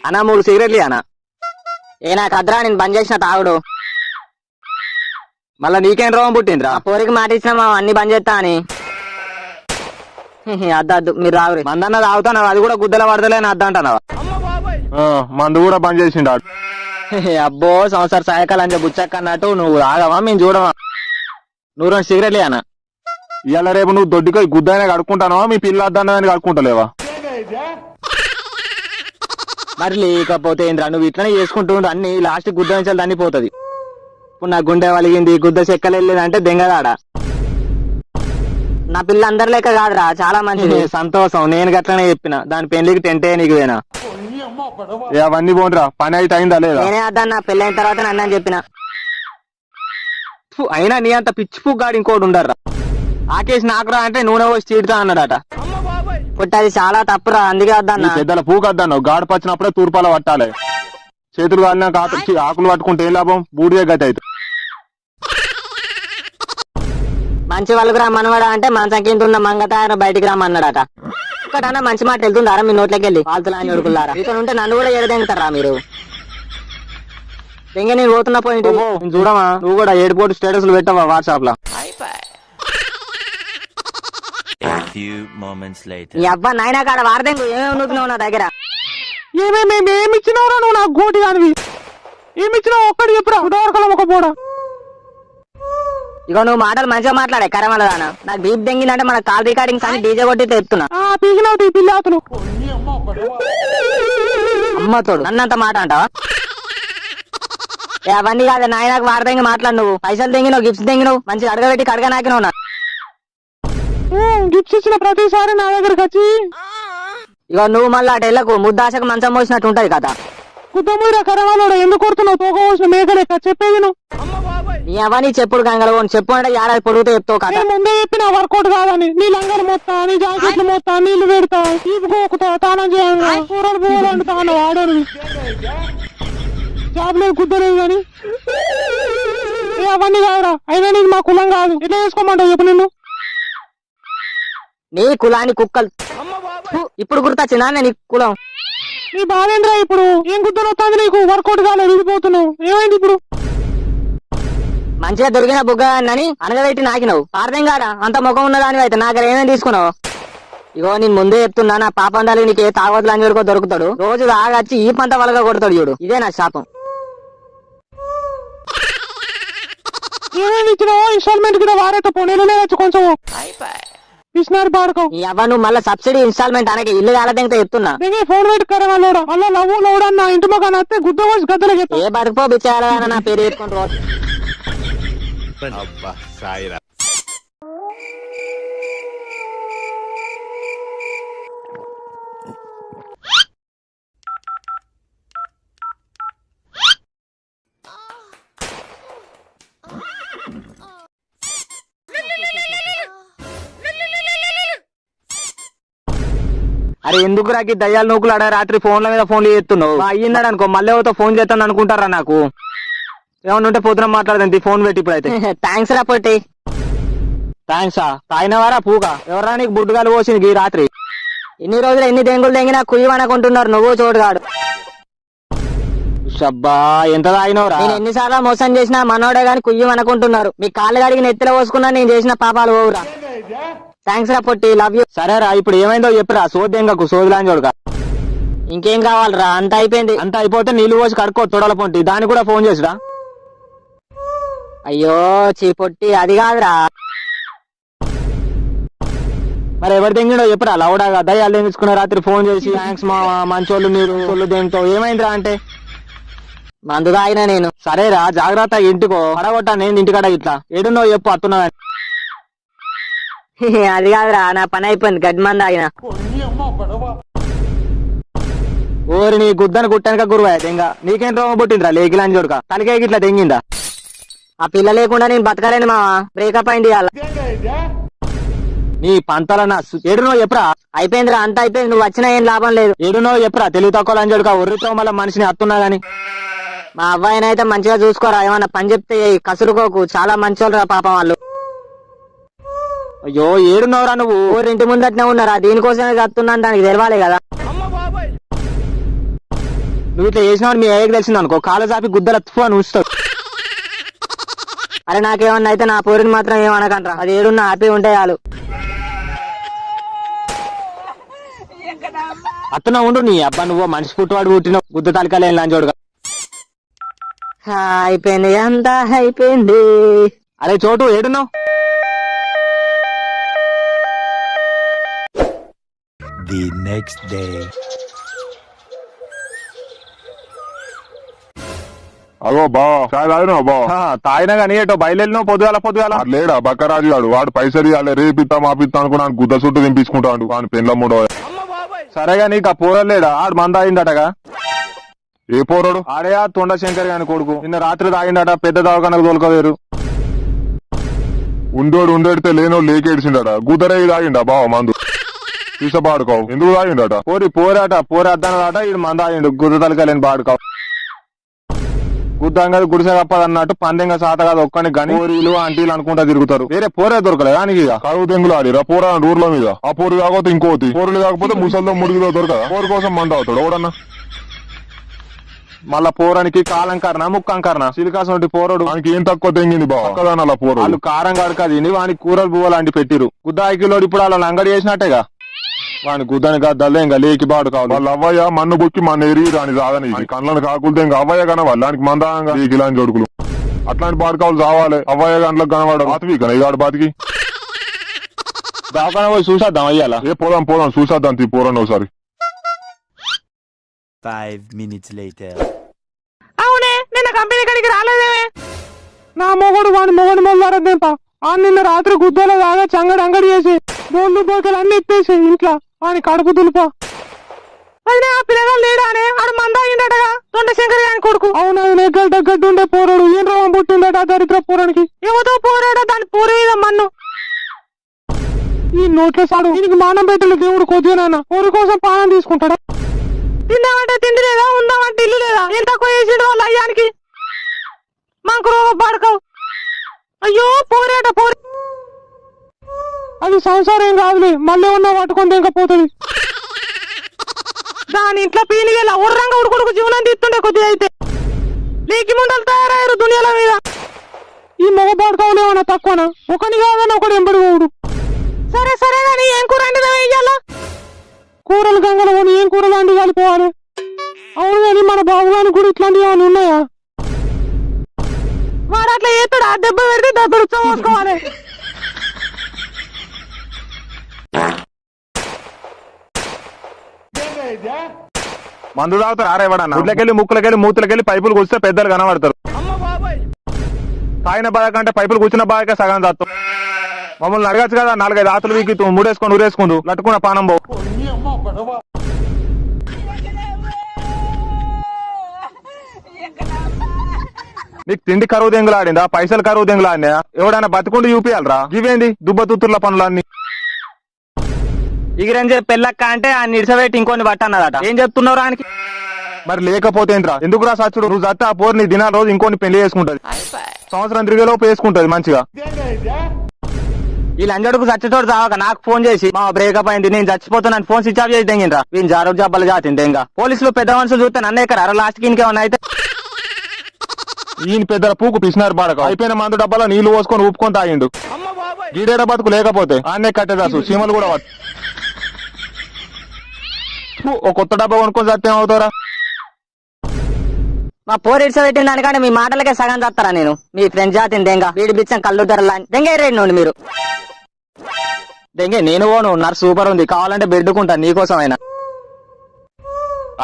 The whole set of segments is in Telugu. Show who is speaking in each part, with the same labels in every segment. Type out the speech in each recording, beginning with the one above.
Speaker 1: అన్నా 3 సిగరెట్లు అన్నా. ఏ నాకు అద్రా, నేను బంద్ చేసిన తాగుడు. మళ్ళా నీకేం రోగం పుట్టిందిరా? పోరికి మాట ఇచ్చినా మా అన్ని బంద్ చేస్తా అని. అద్దద్దు మీరు రావురి. మందన్న తాగుతానవా? అది కూడా గుద్దల పడతలేని అద్దంటానవా?
Speaker 2: మందు కూడా బంద్ చేసిండు.
Speaker 1: అబ్బో సంవత్సర సాయకాలం అని బుచ్చక్క అన్నట్టు నువ్వు తాగవా మేము చూడవా? నువ్వు 2 సిగరెట్లు అన్నా.
Speaker 2: ఇవాళ రేపు నువ్వు దొడ్డికి గుద్దనే కడుక్కుంటానవా? మీ పిల్ల అద్దాన్ని కడుక్కుంటలేవా?
Speaker 1: మరి లేకపోతే ఏంద్రా, నువ్వు ఇట్లనే చేసుకుంటూ అన్ని లాస్ట్ గుద్ద నుంచి దాన్ని పోతుంది. ఇప్పుడు నా గుండె వలిగింది, గుద్ద చెక్కలు వెళ్ళేదంటే దెంగదాడ. నా పిల్ల అందరి లెక్క కాదురా, చాలా మంచిది. సంతోషం, నేను గట్లనే చెప్పిన. దాని పెళ్లికి టెంటే నీకు వేనా?
Speaker 2: అవన్నీ పోండిరా, పని అయితే అయిందా లేదా?
Speaker 1: నేనే అద్దా నా పెళ్ళి అయిన తర్వాత నన్ను అని చెప్పిన. అయినా నీ అంత పిచ్చి పుగ్గాడు ఇంకోటి ఉండర్రా. ఆకేసి నాకురా అంటే నూనె పోసి చీడుతా అన్నాడట. పుట్టి అది చాలా తప్పురా, అందుకే వద్దన్నా.
Speaker 2: పెద్దల పూకద్దాను, గాడు పచ్చినప్పుడే తూర్పాల పట్టాలి. చేతులు కాలినాక ఆకులు పట్టుకుంటే ఏం లాభం? బూడిదే గతి అయితే.
Speaker 1: మంచి వాళ్ళకు రా మనవాడా అంటే మంచం కింద ఉన్న మంగతాయన బయటికి రమ్మన్నాడట. ఒక్కటన్నా మంచి మాట వెళ్తుందారా మీ నోట్లోకి వెళ్ళి? పాల్తులు అని ఉడుకులారా. ఇక్కడ ఉంటే నన్ను కూడా ఎడదెంగుతారా మీరు? దెంగ నేను పోతున్నా పోయింటి చూడమా. నువ్వు కూడా 7 పోటీ స్టేటస్లు పెట్టవా వాట్సాప్ లో? ఈ అబ్బా నాయన కాడ వారదెంగు ఏమేమి నూకున్నావు నా దగ్గర?
Speaker 2: ఏమిచ్చినావురా నువ్వు? నాకు గోటి కానివి ఏమిచ్చినావు? ఒక్కడి చెప్పురా. ఒక పోడా.
Speaker 1: ఇక నువ్వు మాటలు మంచిగా మాట్లాడే కరమలదానా. నాకు డీప్ దెంగిందంటే మన కాల్ రికార్డింగ్స్ అని డీజే కొట్టి తెస్తున్నా. అమ్మతోడు నన్నంత మాట అంటావా? అవన్నీ కాదు నాయనకు వారదెంగి మాట్లాడు. నువ్వు పైసలు దెంగినావు, గిఫ్ట్స్ దెంగినావు, మంచిగా అడగబెట్టి కడగ నాకినావు.
Speaker 2: గిఫ్ట్స్ ఇచ్చిన ప్రతిసారి నా దగ్గరకు వచ్చి
Speaker 1: ఇక నువ్వు మళ్ళీ అటు వెళ్ళకు, ముద్దాశకు మంచం మోసినట్టు ఉంటది కదా.
Speaker 2: కుటుంబ కరవాలో ఎందుకు కొడుతున్నావు? తోక పోసిన మేకలేక చెప్పేది నువ్వు.
Speaker 1: అవన్నీ చెప్పుడు గంగలు చెప్పు అంటే 50 పొడుగుతో చెప్తావు కదా.
Speaker 2: ముందే చెప్పిన వర్కౌట్ కాదని. నీ లంగలు మొత్తం, నీ జాకెట్లు మొత్తం, నీళ్లు పెడతా, తీపుకోకుతా, తానం చేయాలి, కూరలు పోవాలంటే తాను ఆడని జాబ్ లేదు, కుద్దలేదు కానీ అవన్నీ కాదురా. అయినా నీకు మా కులం కాదు. ఎట్లా చేసుకోమంటావు చెప్పు? నిన్ను
Speaker 1: నీ కులాన్ని కుక్కలు ఇప్పుడు గుర్తొచ్చిందా నీ కులం?
Speaker 2: నీ బాధేంద్రా ఇప్పుడు? ఏం కుద్దలు వస్తుంది నీకు? వర్కౌట్ కాలేదు, విడిపోతున్నావు. ఏమైంది ఇప్పుడు?
Speaker 1: మంచిగా దొరికిన బుగ్గ అని అనగబెట్టి నాకినావు. అర్థం కాదా? అంత ముఖం ఉన్నదాని అయితే నా దగ్గర ఏమేమి తీసుకున్నావు? ఇగో నేను ముందే చెప్తున్నా, నా పాపందాలు నీకు ఏ తాగవద్దులు అని చూడుకో దొరుకుతాడు. రోజు ఆగచ్చి ఈ పంట వలగా కొడతాడు చూడు. ఇదే నా శాపం.
Speaker 2: ఏమేమి ఇచ్చినావో ఇన్స్టాల్మెంట్ కింద వారేట పోనీలనే వచ్చి కొంచెం పిసినారి పాడుకో.
Speaker 1: నువ్వు మళ్ళీ సబ్సిడీ ఇన్స్టాల్మెంట్ అనకి ఇల్లు కాలదంతా చెప్తున్నా.
Speaker 2: ఫోన్ పెట్టుకోరా వాళ్ళోడా. మళ్ళీ లవ్వు లవ్వుడన్నా ఇంటి మొక్క వస్తే గుద్ద వచ్చి గద్దలకి
Speaker 1: ఏ బతుకో బిచ్చారా నా పేరు చెప్పుకుంటూ. అరే ఎందుకు రాకి దయ్యాలు నూకులు ఆడ రాత్రి ఫోన్ల మీద ఫోన్లు చేస్తున్నావు? అయ్యిందాడు అనుకో, మళ్ళీ ఎవరితో ఫోన్ చేస్తాను అనుకుంటారా? నాకు ఏమన్నా ఉంటే పొద్దున మాట్లాడదండి ఫోన్ పెట్టి. ఇప్పుడైతే థ్యాంక్స్ రా పొట్టి. థ్యాంక్సా? తాగినవారా పూక? ఎవరా నీకు బుడ్డుగాలు పోసింది ఈ రాత్రి? ఇన్ని రోజులు ఎన్ని దెంగులు దెంగినా కుయ్యమనుకుంటున్నారు. నువ్వు చోటుగాడు. షబ్బా ఎంత తాగినవరా? నేను ఎన్నిసార్లు మోసం చేసినా మనోడే గాని కుయ్యమనుకుంటున్నారు. మీ కాళ్ళు కడిగి నెత్తిలో పోసుకున్నా నేను చేసిన పాపాలు పోవురా. థ్యాంక్స్ రా పొట్టి, లవ్ యూ. సరేరా ఇప్పుడు ఏమైందో చెప్పురా. సోదెంగకు సోదులాని చూడగా. ఇంకేం కావాలరా? అంత అయిపోయింది. అంత అయిపోతే నీళ్లు పోసి కడుక్కో తొడల పొంటి. దాన్ని కూడా ఫోన్ చేసిరా. అయ్యో చీ పొట్టి, అది కాదురా. మరి ఎవరు దెంగిడో చెప్పురా లౌడాగా. దయ్యాలు దెంగించుకున్న రాత్రి ఫోన్ చేసి థ్యాంక్స్ మా మంచోళ్ళు మీరు సొల్లు దేంతో ఏమైందిరా అంటే మందు తాగినా నేను. సరేరా జాగ్రత్త, ఇంటికో పడగొట్టా నేను ఇంటికాడ. ఇట్లా ఏడున్నో చెప్పు అత్తున్నా. అది కాదురా, నా పని అయిపోయింది. గడ్డి మంది ఆగిన. ఓరి నీ గుద్దను గుట్టనక గురువా దెంగ. నీకేం రోగం పుట్టిందిరా లేకిలని చూడక? తలకాయకి ఇట్లా దెంగిందా? ఆ పిల్ల లేకుండా నేను బతకలేను మావా. బ్రేకప్ అయింది అలా. నీ పంతల నా ఏడునో చెప్పురా. అయిపోయిందిరా, అంత అయిపోయింది. నువ్వు వచ్చినా ఏం లాభం లేదు. ఏడునో చెప్పురా. తెలివి తక్కువ అని చూడక ఒర్రితో మళ్ళీ మనిషిని అత్తున్నా గాని. మా అబ్బాయినైతే మంచిగా చూసుకోరా. ఏమన్నా పని చెప్తే కసురుకోకు. చాలా మంచోళ్ళు రా పాపం వాళ్ళు. అయ్యో ఏడున్నవరా నువ్వు? ఇంటి ముందట్నే ఉన్నారా? దీనికోసమే కత్తున్నాను, దానికి తెలవాలి కదా. నువ్వు ఇట్లా చేసినావు మీ అయ్యకి తెలిసింది అనుకో, కాలు చాపి గుద్దల అని ఉంచుతావు. అరే నాకేమన్నా అయితే నా పోరిని మాత్రం ఏమనకంట్రా, అది ఏడున్నా హ్యాపీ ఉంటే చాలు. అత్తన ఉండు నీ అబ్బా, నువ్వు మనిషి పుట్టువాడు పుట్టిన గుద్ద తలకాలేని లంచోడుగా. అయిపోయింది అంతా అయిపోయింది. అరే చోటు ఏడున్నావు?
Speaker 3: The next day.
Speaker 4: అగో బా చాయ్ తాగినా బా?
Speaker 5: తాగినా కానీ ఏటో బయలుదేరినావు పొద్దుగాల
Speaker 4: లేడా బక్కరాజు గాడు, వాడు పైసలు ఇవ్వాలి రేపిత్తా మాపిత్తా అనుకున్నా గుద్ద చుట్టూ దింపించుకుంటాడు వాని పెండ్ల మూడో.
Speaker 5: సరేగా నీకు ఆ పోరలేడా ఆడు మంద తాగిండటగా.
Speaker 4: ఏ పోరాడు?
Speaker 5: ఆడే ఆ తొండ శంకర్ గాని కొడుకు నిన్న రాత్రి తాగిండట, పెద్ద దవాఖానకు తోలుకోలేరు.
Speaker 4: ఉండేడితే లేనోడు లేకేడ్చిండట, గుద్దరే తాగిండా బావ మందు తీసబాడుకోవు ఎందుకు తాగిండట?
Speaker 5: పోరి అద్దనట ఈడు మంద తాగిండు, గుద్ద తలకలేని బాడుకావు. గుద్దంగా గుడిసె కప్పదన్నట్టు పందెంగా సాత కాదు ఒక్కని గని పోరీలు ఆంటీలు అనుకుంటా తిరుగుతారు. వేరే పోరే దొరకలేదు దానికి.
Speaker 4: కరువు తెంగులు ఆడిరా పోరా ఊర్ల మీద. ఆ పోరు కాకపోతే ఇంకోటి, పోరులు కాకపోతే ముసలితో ముడిగిలో దొరకదా? పోరు కోసం మంద అవుతాడు ఎవడన్నా.
Speaker 5: మళ్ళా పోరానికి కాలంకరణ ముక్కంకరణ సిలికాసం పోరడు
Speaker 4: వానికి ఏం తక్కువ తెంగింది బావ అలా పోరు.
Speaker 5: వాళ్ళు కారం కడకది వానికి కూరలు పువ్వులాంటి పెట్టిరు. గుద్దాయికిలోడు ఇప్పుడు వాళ్ళని అంగడి చేసినట్టేగా. వాని గుద్దని గద్దలే ఇంకా లేకి బాడు కావాలి.
Speaker 4: వాళ్ళ అవ్వయ్య మన్ను బుక్కి మన ఎరి రాని రాదని కళ్ళని కాకులతో ఇంకా అవ్వయ్య కనవాలి దానికి మందాంగా ఇలాంటి జోడుకులు అట్లాంటి బాడుకావులు చావాలి. అవ్వయ్య గంటలకు కనవాడు బాతివి కదా ఇగాడు బాతికి
Speaker 5: దాకా పోయి చూసేద్దాం అయ్యాలా.
Speaker 4: ఏ పోదాం చూసేద్దాం తీ పోరండి ఒకసారి.
Speaker 3: 5 minutes later.
Speaker 2: అవునే నిన్న కంపెనీ కడికి రాలేదేమే? నా మొగడు వాడి మొగడు మొదలారదేంప. ఆ నిన్న రాత్రి గుద్దలో దాగా చంగడి అంగడి చేసి బోళ్ళు బోకలు అన్ని ఎత్తేసి ఇంట్లో వాని కడుపు దులుపా. అయినా ఆ పిల్లగా లేడానే ఆడు మందాయిండటగా తొండ శంకర్ గాని కొడుకు. అవునవునే గడ్డ ఉండే పోరాడు ఏం రోగం పుట్టిండట దరిద్ర పోరానికి. ఏమతో పోరాడా దాని పోరే మీద మన్ను ఈ నోట్లో సాడు. దీనికి మానం పెట్టలు దేవుడు కొద్దిగానైనా పోరు కోసం పానం తీసుకుంటాడా? తిందామంటే తిండి లేదా, ఉందామంటే ఇల్లు లేదా? ఎంత తక్కువ చేసిండు వాళ్ళ అయ్యానికి. మాకు రోగం పడకవు. అయ్యో పోరేట పోరే. అది సంసారం ఏం కాదులే, మళ్ళీ ఉన్న పట్టుకొని తెంకపోతుంది. దాని ఇంట్లో పీనిగేలా ఉర్రంగా ఉడుకుడుకు జీవనం తీస్తుండే కొద్దిగా అయితే లేకి ముండలు తయారయ్యారు దునియాల మీద. ఈ మగ పడకవులు ఏమన్నా తక్కువనా? ఒకని కాదని ఒకడు ఎంబడి పోడు. సరే కానీ ఏం కూర అంటే వేయాలా? కూరలు గంగలు కొని ఏం కూరలు అండి కలిపోవాలి. అవును కానీ మన బాబు గాని కూడా ఇట్లాంటివి ఏమైనా ఉన్నాయా? వాడు అట్లా చేస్తాడు, ఆ దెబ్బ పెడితే దెబ్బలు చూసుకోవాలి.
Speaker 5: మందు తాగుతారు ఆరేవాడన్న. గుడ్లకెళ్ళి ముక్కులకెళ్ళి మూతులకెళ్ళి పైపులు కూర్చే పెద్దలు కనబడతారు. తాగిన బాధ కంటే పైపులు కూర్చున్న బాధకే సగం తాగుతాం. మమ్మల్ని అడగచ్చు కదా, 4-5 ఆతులు వీకి ముడేసుకొని ఊరేసుకుందు లట్టుకున్న పానం బావు. నీకు తిండి కరువు దెంగులు ఆడిందా, పైసలు కరువు దెంగులు ఆడినా? ఎవడైనా బతుకుండి చూపియాలరా? ఇవేంది దుబ్బతుత్తుర్ల పనులన్నీ.
Speaker 1: ఇగిరంజే పెళ్ళక్క అంటే ఆ నిడిసబెట్టి ఇంకొని పట్టన్నదట. ఏం చెప్తున్నావు రానికి?
Speaker 5: మరి లేకపోతే ఏంట్రా? ఎందుకురా సచ్చుడు? నువ్వు చస్తే ఆ పోరు నీ దినాల రోజు ఇంకొని పెళ్లి చేసుకుంటది. సంవత్సరం తిరిగేలోపు వేసుకుంటది మంచిగా.
Speaker 1: ఈ లంజడుకు చచ్చేటోడు చావక నాకు ఫోన్ చేసి మా బ్రేకప్ అయింది నేను చచ్చిపోతున్నాను ఫోన్ స్విచ్ ఆఫ్ చేసి తెంగినరా. వీళ్ళు జారోజు జబ్బలు జాతింది. ఇంకా పోలీసులు పెద్ద మనుషులు చూస్తే నన్ను ఎక్కరా లాస్ట్ కి ఇంకేమన్నా అయితే.
Speaker 5: ఈయన పెద్దల పూకు పిసినారు బాడక. అయిపోయిన మందు డబ్బాలో నీళ్లు పోసుకొని ఊపుకొని తాగిండు. గీడేడ బతుకు లేకపోతే ఆన్నే కట్టేదాసు చీమలు కూడా ఒక కొత్త డబ్బా కొనుక్కొని సత్యం అవుతారా?
Speaker 1: మా పోరు ఇడిసబెట్టిన దానికంటే మీ మాటలకే సగం చేస్తారా నేను? మీ ఫ్రెండ్ జాతిని దెంగ వీడి బిచ్చం కళ్ళు ధరలా దెంగే రేడు నుండి మీరు దెంగే. నేను పోను, నర్సు సూపర్ ఉంది, కావాలంటే బెడ్డుకుంటా నీకోసం అయినా.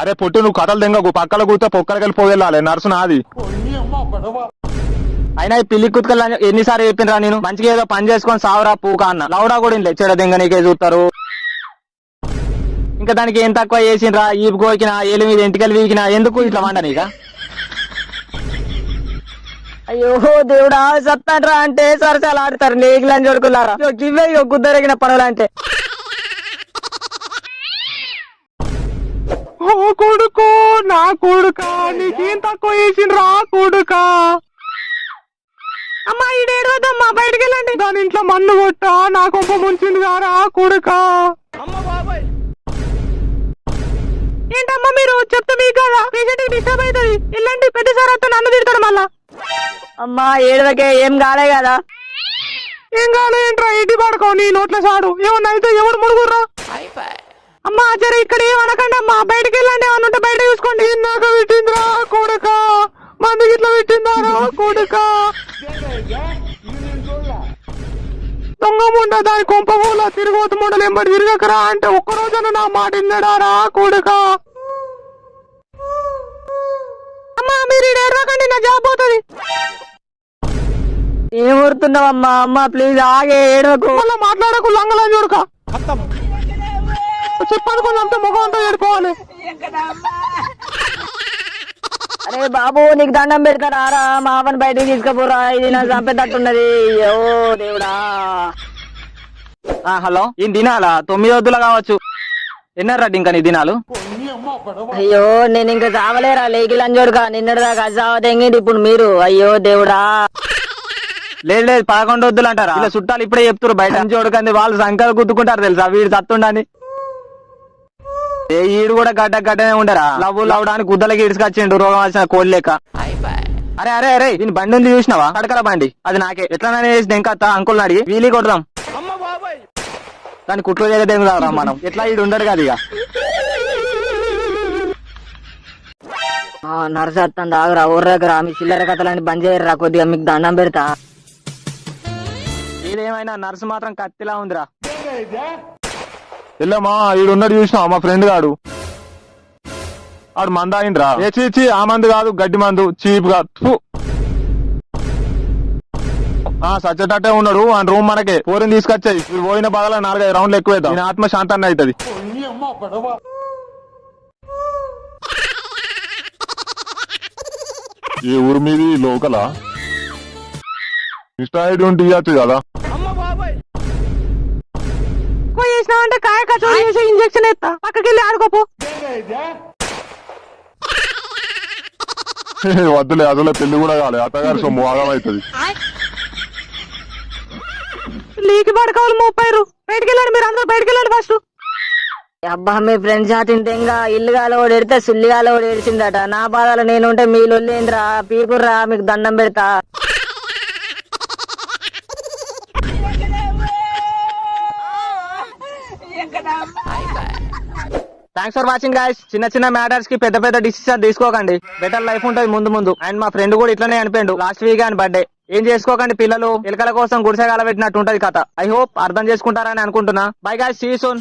Speaker 5: అరే పొట్టి నువ్వు కథలు దెంగకు, పక్కల కూర్చో పొక్కలకి వెళ్ళి పోగెళ్ళాలి. నర్సు నాది.
Speaker 1: అయినా ఈ పిల్లి కుతుకలు ఎన్నిసార్లు చెప్పిండ్రా నేను? మంచిగా ఏదో పని చేసుకొని సావురా పూక అన్న. లౌడా కూడా ఇంట్లో చెడ దెంగ నీకే చూస్తారు. ఇంకా దానికి ఏం తక్కువ చేసిండ్రా? ఈపు కోకినా ఏలు మీద ఎంటికలు వీకినా ఎందుకు ఇట్లా వండ నీక? అయ్యో దేవుడా సత్తాడ్రా అంటే సరసాలు ఆడతారు నీకులని చూడుకున్నారా? ఇవే గుద్దరిగిన పనులు అంటే.
Speaker 2: ఓ కొడుకు నా కొడుక నీకేం తక్కువ చేసిండ్రా కొడుకా? అమ్మా ఈడేడవద్దమ్మా బయటకు వెళ్ళండి. దాని ఇంట్లో మన్ను కొట్ట నా కొంప ముంచింది కారా కొడుకా? ఏంటమ్మా మీరు చెప్తే మీకు కదా పేషెంట్ డిస్టర్బ్ అవుతుంది. ఇలాంటి పెద్ద సార్ అంతా నన్ను తిడతాడు మళ్ళా.
Speaker 1: అమ్మా ఏడవకే, ఏం కాలే కదా.
Speaker 2: ఏం కాలే ఏంట్రా ఇంటి పడుకో, నీ నోట్ల సాడు ఏమన్నా అయితే ఎవరు ముడుగుర్రా. అమ్మా జర ఇక్కడ ఏమనకండి అమ్మా, బయటకు వెళ్ళండి. ఏమన్నా ఉంటే బయట చూసుకోండి. నాకు పెట్టిందిరా కొడుక, మందికి ఇట్లా పెట్టిందారా కొడుక. దొంగ ముండ దాని కొంప పూల తిరగవద్దు ముండలు ఎంబడి తిరగకరా అంటే ఒక్కరోజన నా మాట విన్నాడారా కొడుక. అమ్మా మీరు ఎర్రకండి, నా జాబ్ పోతుంది.
Speaker 1: ఏం ఊరుతున్నావమ్మా? అమ్మా ప్లీజ్ ఆగే, ఏడవకు.
Speaker 2: మళ్ళీ మాట్లాడకు లంగలని చూడక. చెప్పాను కొంచెం అంతా ముఖం అంతా ఏడుకోవాలి.
Speaker 1: అరే బాబు నీకు దండం పెడతారా రా, మా అవ్వని బయటికి తీసుకుపోరా, ఇది నాకు చంపేటట్టున్నది. ఓ దేవుడా. హలో, ఈ దినాలా 9 వద్దులా కావచ్చు. ఎన్నారా ఇంకా నీ దినాలు? అయ్యో నేను ఇంకా చావలేరా లేకిల్ అని చూడక. నిన్నటిదాకా చావ తెంగింది, ఇప్పుడు మీరు. అయ్యో దేవుడా. లేదు లేదు 11 వద్దులు అంటారా? ఇలా చుట్టాలు ఇప్పుడే చెప్తారు బయట చూడకండి, వాళ్ళు సంఖ్యలు గుద్దుకుంటారు తెలుసా, వీడు చత్తుండని. ఈడు కూడా గడ్డనే ఉండరా, లవ్వులు అవడానికి గుద్దలకి ఇడుచుకొచ్చిండు రోగం వచ్చిన కోడి లెక్క. అరే అరే అరే దీని బండి ఉంది చూసినావా? కడకల బండి, అది నాకే. ఎట్లా చేసి ఇంకా అంకుల్ని అడిగి వీలీ కొడదాం. దాన్ని కుట్లు చేయదేరా మనం, ఎట్లా ఈడు ఉండడు కదా ఇక. నర్సు వస్తాను ఆగురా, ఊర్రకురా, మీ చిల్లర కథలని బంద్ చేయరా, కొద్దిగా మీకు దండం పెడతా. ఇదేమైనా నర్సు మాత్రం కత్తిలా ఉందిరా.
Speaker 5: వెళ్ళమ్మా ఈడున్నాడు చూసినావా మా ఫ్రెండ్ గాడు, ఆడు మంద అయిండ్రా. చీచి ఆ మందు కాదు, గడ్డి మందు చీప్ గా. సచ్చేటట్టే ఉన్నాడు. ఆ రూమ్ మనకే, పోరిని తీసుకొచ్చాయి. మీరు పోయిన బాధలో 4-5 రౌండ్లు ఎక్కువేద్దాం, నేను ఆత్మ శాంతాన్ని అవుతుంది.
Speaker 4: ఏ ఊరు మీది? లోకలా? ఇన్స్టా ఐడి ఉంటే ఇవ్వచ్చు కదా.
Speaker 2: చేసినావంటే కాయ కచోరీ చేసి ఇంజక్షన్ ఎత్తా, పక్కకి వెళ్ళి ఆడుకోపో.
Speaker 4: వద్దులే, అసలే పెళ్లి కూడా కాలే, అత్తగారి సొమ్ము ఆగమవుతుంది.
Speaker 2: లీకి పడకావాలి 30. బయటికి వెళ్ళండి మీరు అందరూ, బయటికి వెళ్ళండి ఫస్ట్.
Speaker 1: అబ్బా మీ ఫ్రెండ్స్ తింటేగా ఇల్లుగాల ఓడి ఎడితే సుల్లిగాల ఓడి ఏడిచిందట. నా బాధలు నేనుంటే మీ లొల్లేంద్రా, పీకుర్రా, మీకు దండం పెడతా. Thanks for watching guys. చిన్న చిన్న మ్యాటర్స్ కి పెద్ద పెద్ద డిసిషన్ తీసుకోకండి, బెటర్ లైఫ్ ఉంటుంది ముందు ముందు. అండ్ మా ఫ్రెండ్ కూడా ఇట్లనే అనిపోయిండు లాస్ట్ వీక్ అని బర్త్డే. ఏం చేసుకోకండి పిల్లలు, ఎలకల కోసం గుడిసెగాల పెట్టినట్టు ఉంటది కథ. ఐ హోప్ అర్థం చేసుకుంటారని అనుకుంటున్నా. Bye guys, see you soon.